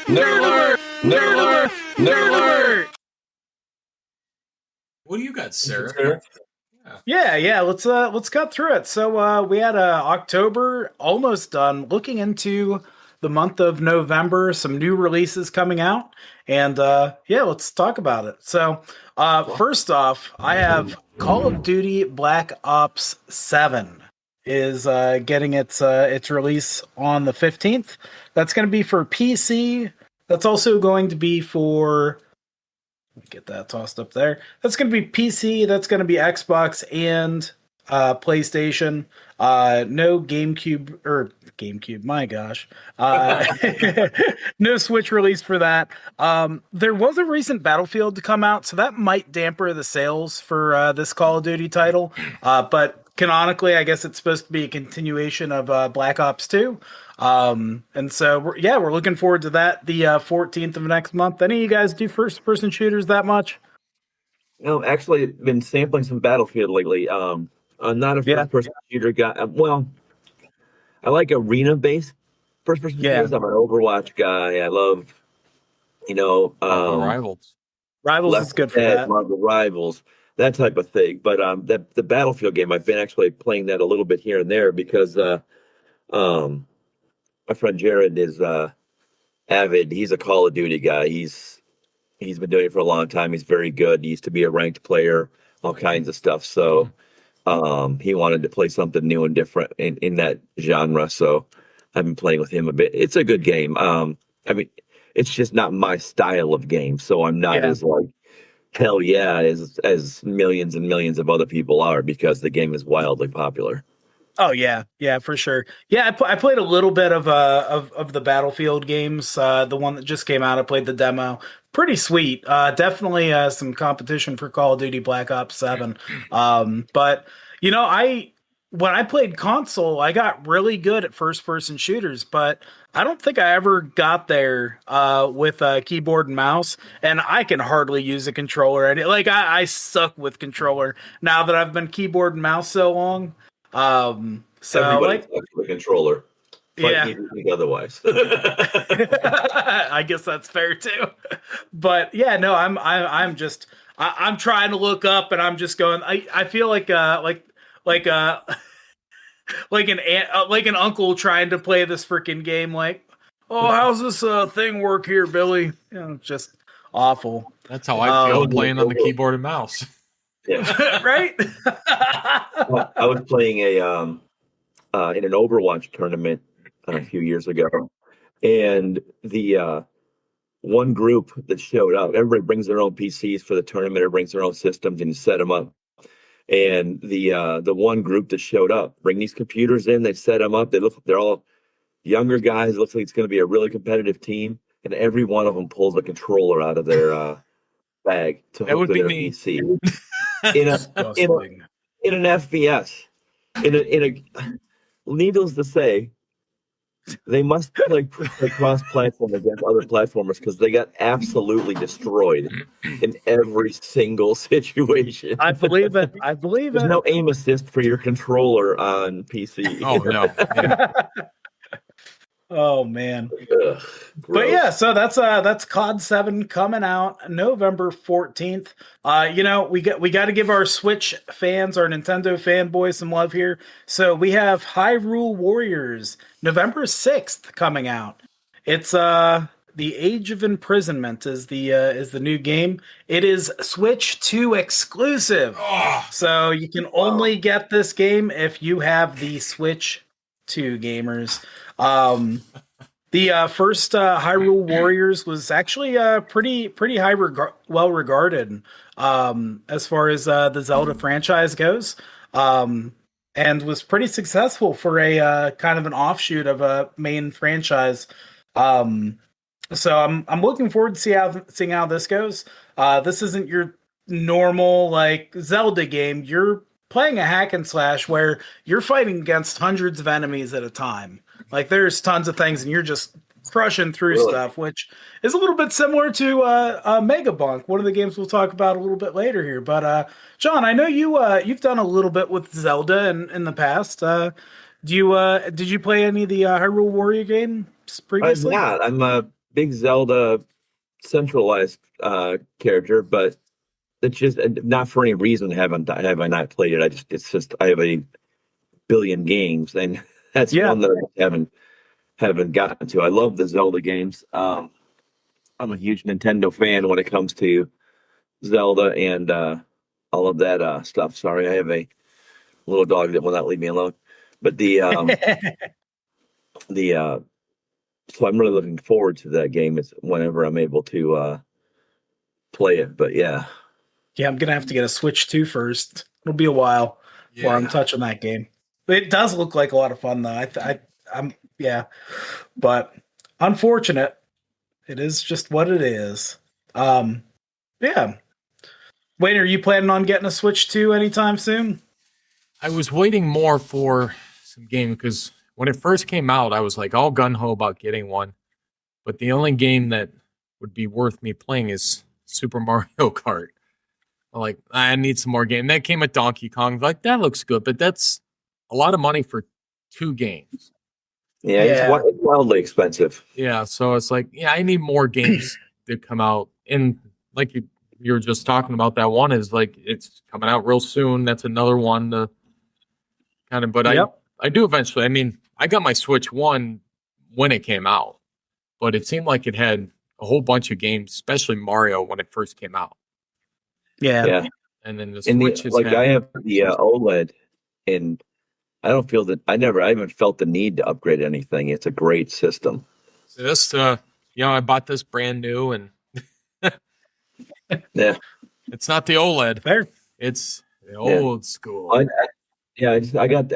Nerd alert! Nerd alert! Nerd alert! What do you got, Sarah? Yeah. Let's cut through it. So we had October almost done. Looking into the month of November, some new releases coming out, and let's talk about it. So first off, I have Call of Duty Black Ops 7 is getting its release on the 15th. That's going to be for PC. That's also going to be for, get that tossed up there. That's going to be PC. That's going to be Xbox and PlayStation. No GameCube. My gosh. No Switch release for that. There was a recent Battlefield to come out, so that might damper the sales for this Call of Duty title. But canonically, I guess it's supposed to be a continuation of Black Ops 2. And so we're looking forward to that the 14th of next month. Any of you guys do first person shooters that much? No, actually been sampling some Battlefield lately. I'm not a first person shooter guy. Well, I like arena based first person shooters. I'm an Overwatch guy. I love, Rivals. Rivals is good for that. Marvel Rivals, that type of thing. But the Battlefield game, I've been actually playing that a little bit here and there because my friend Jared is avid. He's a Call of Duty guy. He's been doing it for a long time. He's very good. He used to be a ranked player, all kinds of stuff. So he wanted to play something new and different in that genre. So I've been playing with him a bit. It's a good game. It's just not my style of game. So I'm not as like, hell yeah, as millions and millions of other people are, because the game is wildly popular. Oh yeah, for sure. Yeah, I played a little bit of the Battlefield games. The one that just came out, I played the demo. Pretty sweet. Definitely some competition for Call of Duty Black Ops 7. But when I played console, I got really good at first person shooters, but I don't think I ever got there with a keyboard and mouse, and I can hardly use a controller. I suck with controller now that I've been keyboard and mouse so long. Everybody sucks with a controller. Otherwise. I guess that's fair too. But yeah, no, I'm trying to look up, and I'm just going. I feel like like an uncle trying to play this freaking game. Like, oh, how's this thing work here, Billy? Just awful. That's how I feel playing on the keyboard and mouse. Yeah. Right. Well, I was playing in an Overwatch tournament a few years ago, and the one group that showed up, everybody brings their own PCs for the tournament, or brings their own systems, and you set them up. And the one group that showed up bring these computers in, they set them up. They're all younger guys. It looks like it's going to be a really competitive team, and every one of them pulls a controller out of their bag to hook to their PC. in an FPS. Needless to say, they must play cross-platform against other platformers, because they got absolutely destroyed in every single situation. I believe it. There's no aim assist for your controller on PC. Oh no. Yeah. Oh man. Ugh, but yeah, so that's COD 7 coming out November 14th. We got to give our Switch fans, our Nintendo fanboys, some love here. So we have Hyrule Warriors November 6th coming out. It's The Age of Imprisonment is the new game. It is Switch 2 exclusive. So you can only get this game if you have the Switch 2, gamers. The first Hyrule Warriors was actually pretty well regarded as far as the Zelda franchise goes, and was pretty successful for a kind of an offshoot of a main franchise. So I'm looking forward to seeing how this goes. This isn't your normal like Zelda game. You're playing a hack and slash where you're fighting against hundreds of enemies at a time. Like, there's tons of things, and you're just crushing through stuff, which is a little bit similar to Megabonk, one of the games we'll talk about a little bit later here. But John, I know you've done a little bit with Zelda in the past. Did you play any of the Hyrule Warrior games previously? I'm big Zelda centralized character, but it's just not for any reason have I not played it. It's just I have a billion games, and that's one that I haven't gotten to. I love the Zelda games. I'm a huge Nintendo fan when it comes to Zelda and all of that stuff. Sorry, I have a little dog that will not leave me alone. But so I'm really looking forward to that game. It's whenever I'm able to play it. But yeah. Yeah, I'm gonna have to get a Switch 2 first. It'll be a while before I'm touching that game. It does look like a lot of fun, though. I'm but unfortunate. It is just what it is. Yeah. Wayne, are you planning on getting a Switch 2 anytime soon? I was waiting more for some game because when it first came out, I was like all gun ho about getting one. But the only game that would be worth me playing is Super Mario Kart. I'm like, I need some more game. That came with Donkey Kong. Like, that looks good, but that's a lot of money for 2 games. Yeah, it's wildly expensive. Yeah, so it's like, I need more games to come out. And like you were just talking about, that one is like, it's coming out real soon. That's another one to kind of, but I do eventually. I mean, I got my Switch 1 when it came out, but it seemed like it had a whole bunch of games, especially Mario when it first came out. Yeah. And then the Switch is I have the OLED, and I don't feel that I haven't felt the need to upgrade anything. It's a great system. So this, I bought this brand new, and yeah, it's not the OLED. Fair. It's the old school. I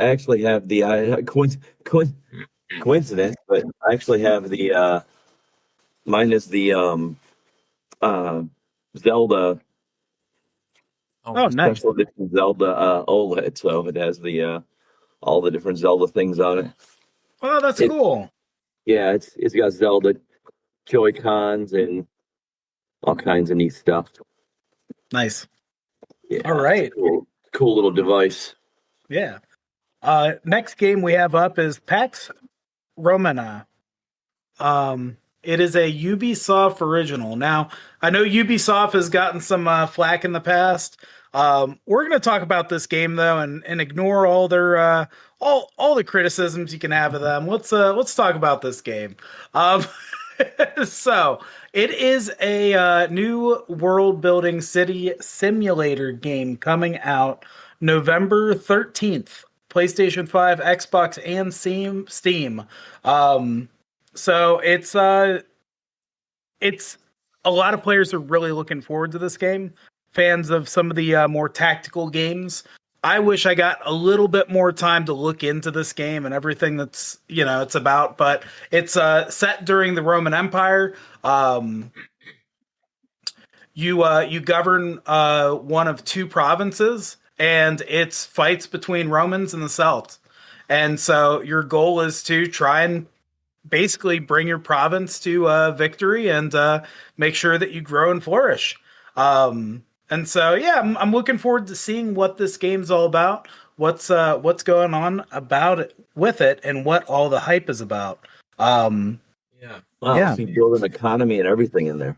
actually have the coincidence, but I actually have the mine is the Zelda. Nice. Special edition Zelda OLED, so it has the all the different Zelda things on it. Oh, that's cool. Yeah, it's got Zelda Joy-Cons and all kinds of neat stuff. Nice. Yeah, all right. Cool little device. Yeah. Next game we have up is Pax Romana. It is a Ubisoft original. Now, I know Ubisoft has gotten some flack in the past. We're going to talk about this game though, and ignore all their all the criticisms you can have of them. Let's talk about this game. So it is a new world building city simulator game coming out November 13th. PlayStation 5, Xbox, and Steam. So it's a lot of players are really looking forward to this game. Fans of some of the more tactical games. I wish I got a little bit more time to look into this game and everything that's it's about. But it's set during the Roman Empire. You govern one of 2 provinces, and it's fights between Romans and the Celts. And so your goal is to try and basically bring your province to victory and make sure that you grow and flourish. And so, I'm looking forward to seeing what this game's all about, what's going on about it with it, and what all the hype is about. Wow, so you build an economy and everything in there.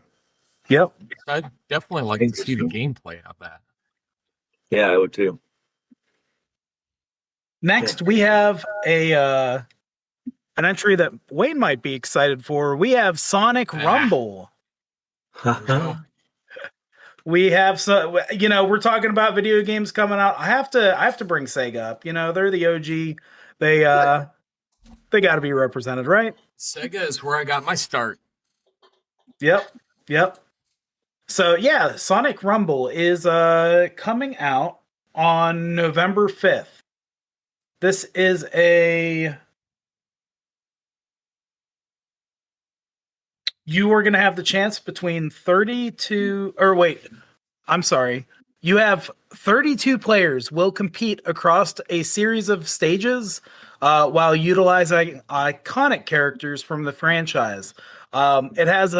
Yep. I'd definitely like to see the gameplay of that. Yeah, I would too. Next, we have an entry that Wayne might be excited for. We have Sonic Rumble. We have we're talking about video games coming out. I have to bring Sega up. They're the OG. They got to be represented, right? Sega is where I got my start. Yep. So Sonic Rumble is coming out on November 5th. This is you are going to have the chance between 32 or wait, I'm sorry. You have 32 players will compete across a series of stages while utilizing iconic characters from the franchise. It has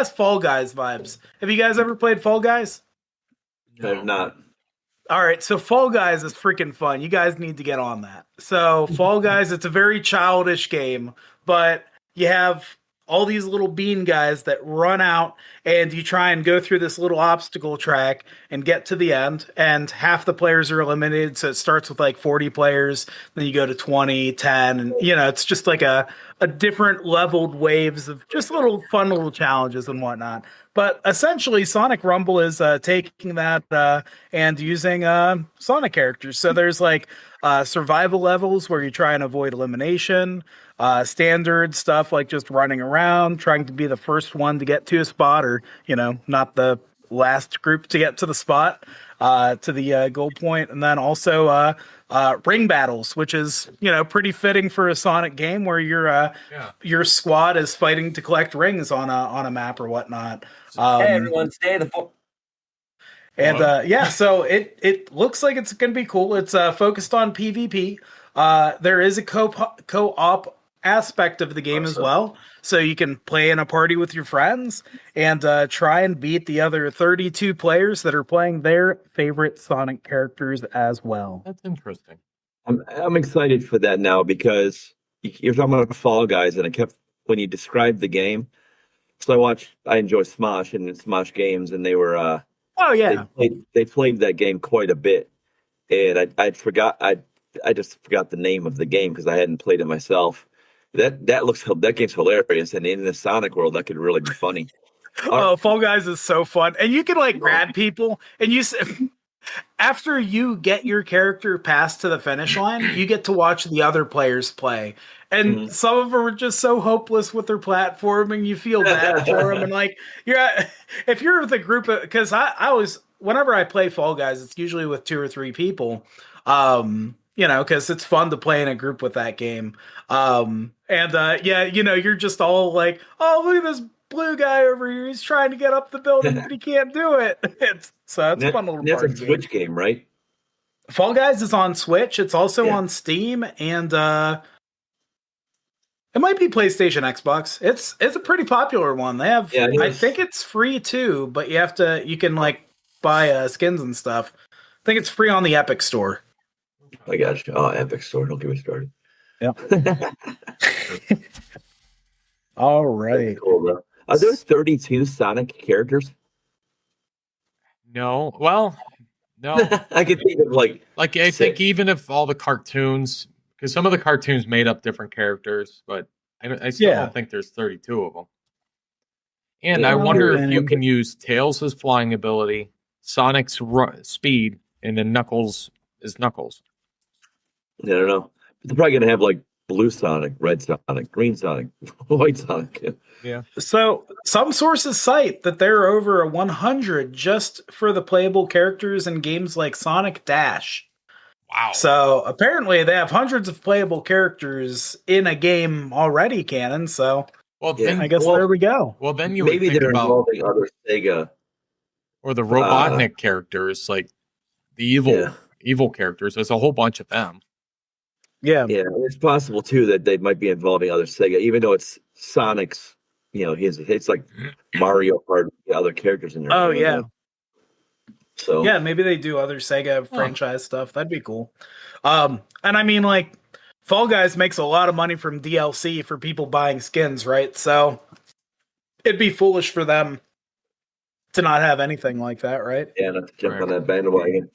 Fall Guys vibes. Have you guys ever played Fall Guys? I have not. All right, so Fall Guys is freaking fun. You guys need to get on that. So Fall Guys, it's a very childish game, but you have all these little bean guys that run out, and you try and go through this little obstacle track and get to the end, and half the players are eliminated. So it starts with like 40 players, then you go to 20, 10, and it's just like a different leveled waves of just little fun little challenges and whatnot. But essentially, Sonic Rumble is taking that and using Sonic characters. So there's like survival levels where you try and avoid elimination, standard stuff like just running around, trying to be the first one to get to a spot, or not the last group to get to the spot, to the goal point, and then also ring battles, which is pretty fitting for a Sonic game where your squad is fighting to collect rings on a map or whatnot. Hey, everyone, stay the fuck. And so it looks like it's going to be cool. It's focused on PvP. There is a co-op aspect of the game as well, so you can play in a party with your friends and try and beat the other 32 players that are playing their favorite Sonic characters as well. That's interesting. I'm excited for that now, because you're talking about Fall Guys, and when you described the game, so I enjoy Smosh and Smosh games, and they were they played that game quite a bit, and I just forgot the name of the game because I hadn't played it myself. That game's hilarious, and in the Sonic world, that could really be funny. Fall Guys is so fun, and you can like grab people, and after you get your character past to the finish line, you get to watch the other players play, and some of them are just so hopeless with their platforming. You feel bad for them, and like if you're with a group of, because I always, whenever I play Fall Guys, it's usually with 2 or 3 people. Because it's fun to play in a group with that game. You're just all like, oh, look at this blue guy over here. He's trying to get up the building, but he can't do it. It's a fun little That's party a Switch game, right? Fall Guys is on Switch. It's also on Steam, and it might be PlayStation, Xbox. It's a pretty popular one. They have, I think it's free too, but you can like buy skins and stuff. I think it's free on the Epic Store. I got you. Oh, Epic Store. Don't get me started. Yeah. All right. That's cool, bro. Are there 32 Sonic characters? No. Well, no. I can think of like I think even if all the cartoons, because some of the cartoons made up different characters, but I still don't think there's 32 of them. And I wonder if you can use Tails' as flying ability, Sonic's speed, and then Knuckles is Knuckles. I don't know. They're probably going to have like blue Sonic, red Sonic, green Sonic, white Sonic. Yeah. So some sources cite that there are over 100 just for the playable characters in games like Sonic Dash. Wow. So apparently they have hundreds of playable characters in a game already canon. So I guess there we go. Well, then you maybe would think they're about involving other Sega or the Robotnik characters, like the evil characters. There's a whole bunch of them. Yeah, it's possible too that they might be involving other Sega, even though it's Sonic's. It's like Mario Kart, the other characters in there. Oh yeah. So maybe they do other Sega franchise stuff. That'd be cool. And I mean, like, Fall Guys makes a lot of money from DLC for people buying skins, right? So it'd be foolish for them to not have anything like that, right? Yeah, not to jump on that bandwagon.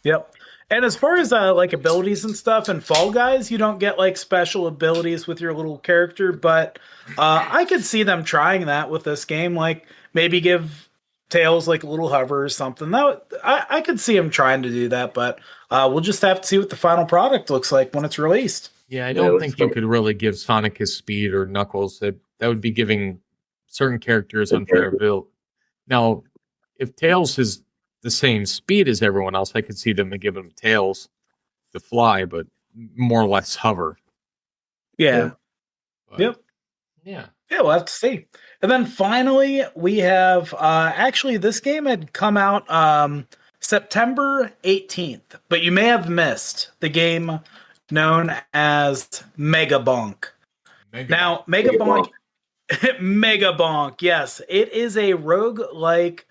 Yep. And as far as like abilities and stuff in Fall Guys, you don't get like special abilities with your little character, but I could see them trying that with this game. Like maybe give Tails like a little hover or something. I could see him trying to do that, but we'll just have to see what the final product looks like when it's released. Yeah, I don't think you could really give Sonic his speed or Knuckles. That would be giving certain characters unfair ability. Now, if Tails is the same speed as everyone else, I could see them giving him Tails to fly, but more or less hover. Yeah. But, yep. Yeah. Yeah, we'll have to see. And then finally, we have actually this game had come out September 18th, but you may have missed the game known as Megabonk. Now, Megabonk, Megabonk, yes, it is a roguelike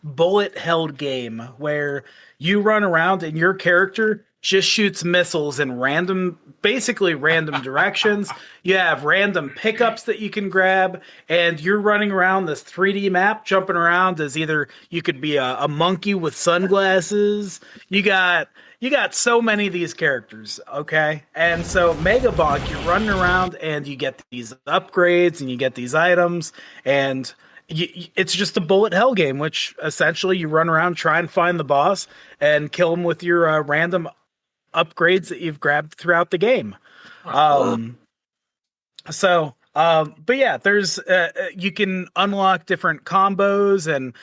bullet held game where you run around and your character just shoots missiles in basically random directions. You have random pickups that you can grab, and you're running around this 3D map, jumping around as either you could be a monkey with sunglasses. You got so many of these characters, okay? And so Megabonk, you're running around and you get these upgrades and you get these items, and it's just a bullet hell game, which essentially you run around, try and find the boss, and kill him with your random upgrades that you've grabbed throughout the game. But yeah, there's you can unlock different combos and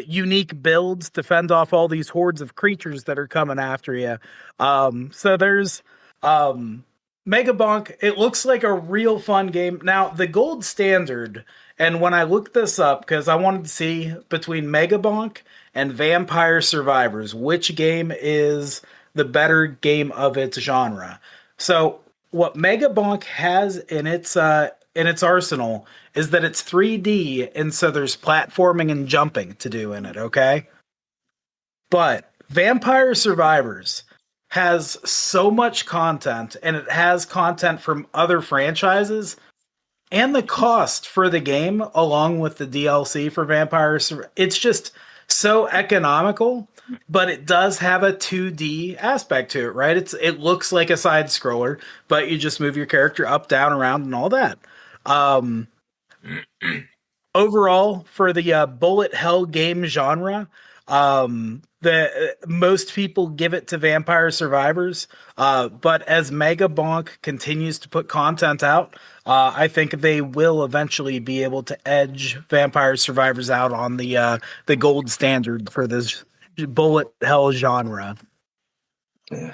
unique builds to fend off all these hordes of creatures that are coming after you. So there's Megabonk. It looks like a real fun game. Now, the gold standard, and when I looked this up, because I wanted to see between Megabonk and Vampire Survivors, which game is the better game of its genre. So what Megabonk has in its arsenal is that it's 3D, and so there's platforming and jumping to do in it, okay? But Vampire Survivors has so much content, and it has content from other franchises, and the cost for the game, along with the DLC for Vampire Survivors, it's just so economical, but it does have a 2D aspect to it, right? It looks like a side scroller, but you just move your character up, down, around, and all that. Overall, for the bullet hell game genre, most people give it to Vampire Survivors, but as Megabonk continues to put content out, I think they will eventually be able to edge Vampire Survivors out on the gold standard for this bullet hell genre. Yeah.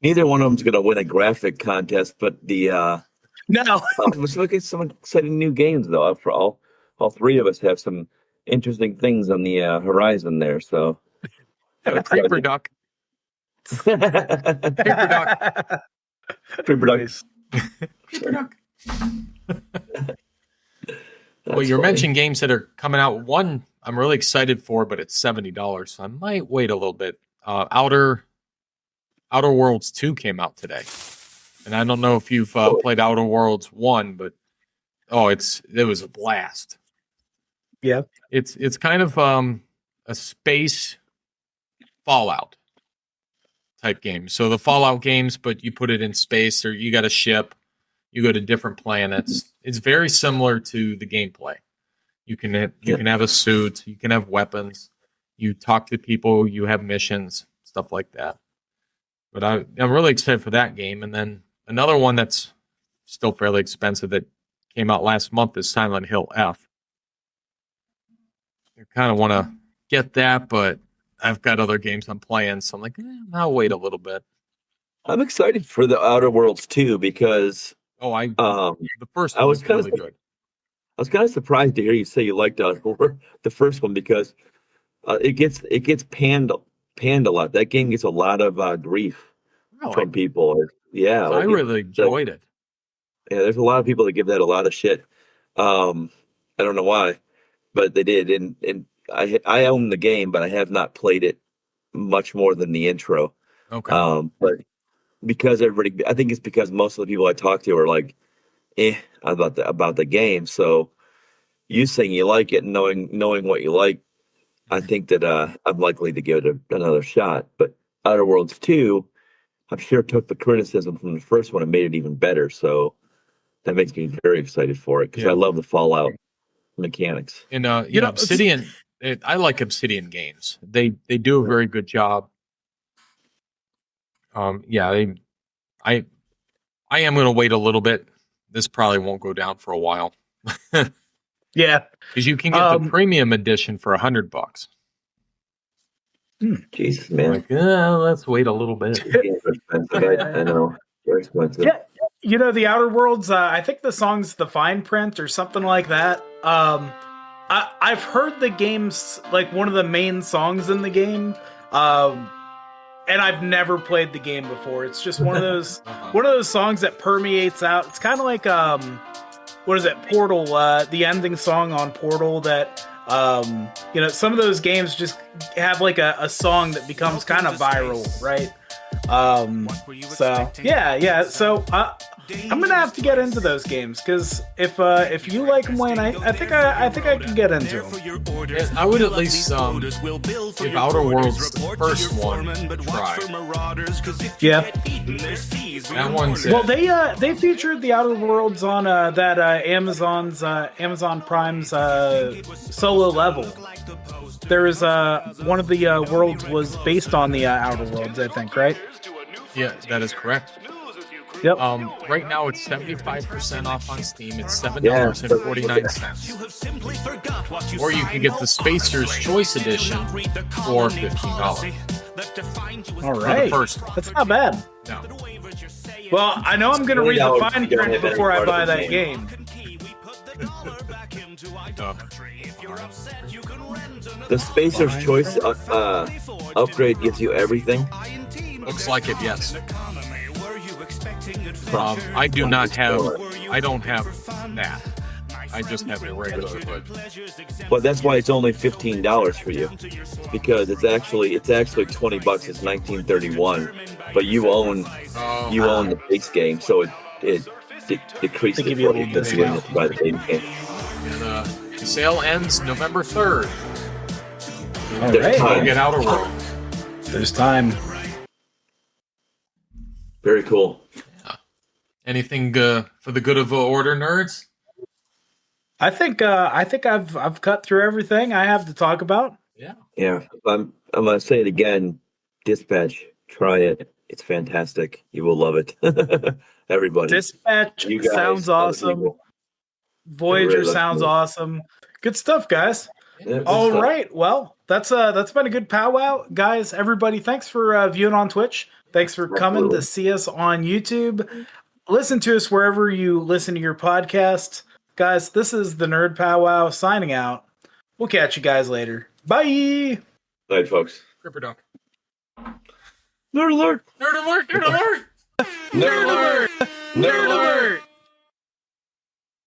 Neither one of them's going to win a graphic contest, but no. Let's look at some exciting new games, though. For all three of us have some interesting things on the horizon there. So, Creeper Duck. Creeper Duck. Creeper Duck. Well, you're mentioning games that are coming out. One I'm really excited for, but it's $70, so I might wait a little bit. Outer Worlds 2 came out today, and I don't know if you've played Outer Worlds 1, but it was a blast. Yeah, it's kind of a space Fallout type game. So the Fallout games, but you put it in space, or you got a ship, you go to different planets. It's very similar to the gameplay. You can have a suit, you can have weapons, you talk to people, you have missions, stuff like that. But I'm really excited for that game. And then another one that's still fairly expensive that came out last month is Silent Hill F. I kind of want to get that, but I've got other games I'm playing, so I'm like, I'll wait a little bit. I'm excited for the Outer Worlds too because the first one was really good. I was kind of surprised to hear you say you liked the first one because it gets panned a lot. That game gets a lot of grief from people. Yeah, I really enjoyed it. Yeah, there's a lot of people that give that a lot of shit. I don't know why, but they did. And I own the game, but I have not played it much more than the intro. Okay. But because everybody, I think it's because most of the people I talk to are like, about the game. So you saying you like it, knowing what you like, I think that I'm likely to give it another shot. But Outer Worlds 2, I'm sure took the criticism from the first one and made it even better. So that makes me very excited for it because I love the Fallout mechanics. And Obsidian, I like Obsidian games. They do a very good job. I am going to wait a little bit. This probably won't go down for a while. Yeah, because you can get the premium edition for $100. Jesus, man! Like, let's wait a little bit. I know, very expensive. Yeah, the Outer Worlds. I think the song's "The Fine Print" or something like that. I've heard the game's like one of the main songs in the game. And I've never played the game before. It's just one of those songs that permeates out. It's kind of like what is it, Portal? The ending song on Portal. That some of those games just have like a song that becomes kind of viral, right? So yeah. So I'm gonna have to get into those games because if you like them, Wayne, I think I can get into them. Yeah, I would at least give Outer Worlds the first one a try. Yeah. That one's well, they featured the Outer Worlds on that Amazon Prime's solo level. There is one of the worlds was based on the Outer Worlds, I think, right? Yeah, that is correct. Yep. Right now it's 75% off on Steam. It's $7.49. Or you can get the Spacer's Choice Edition for $15. All right. First one. That's not bad. No. Well, I know I'm going to read the fine print before I buy that game. The Spacer's Choice upgrade gives you everything. Looks like it, yes. I don't have that. I just have a regular hood. Well, that's why it's only $15 for you, because it's actually $20. It's 1931, but you own the base game, so it decreases They give you a little discount by the base game. And, the sale ends November 3rd. All right. Go get Outer World. There's time. Very cool. Anything for the good of order, nerds? I think I've cut through everything I have to talk about. Yeah. I'm gonna say it again. Dispatch, try it. It's fantastic. You will love it. Everybody. Dispatch sounds awesome. Voyager sounds awesome. Good stuff, guys. Yeah, All right. Well, that's been a good powwow, guys. Everybody, thanks for viewing on Twitch. Thanks for coming to see us on YouTube. Listen to us wherever you listen to your podcast. Guys, this is the Nerd Powwow signing out. We'll catch you guys later. Bye. Night, folks. Cripper Duck. Nerd alert! Nerd alert! Nerd alert! Nerd alert! Nerd alert!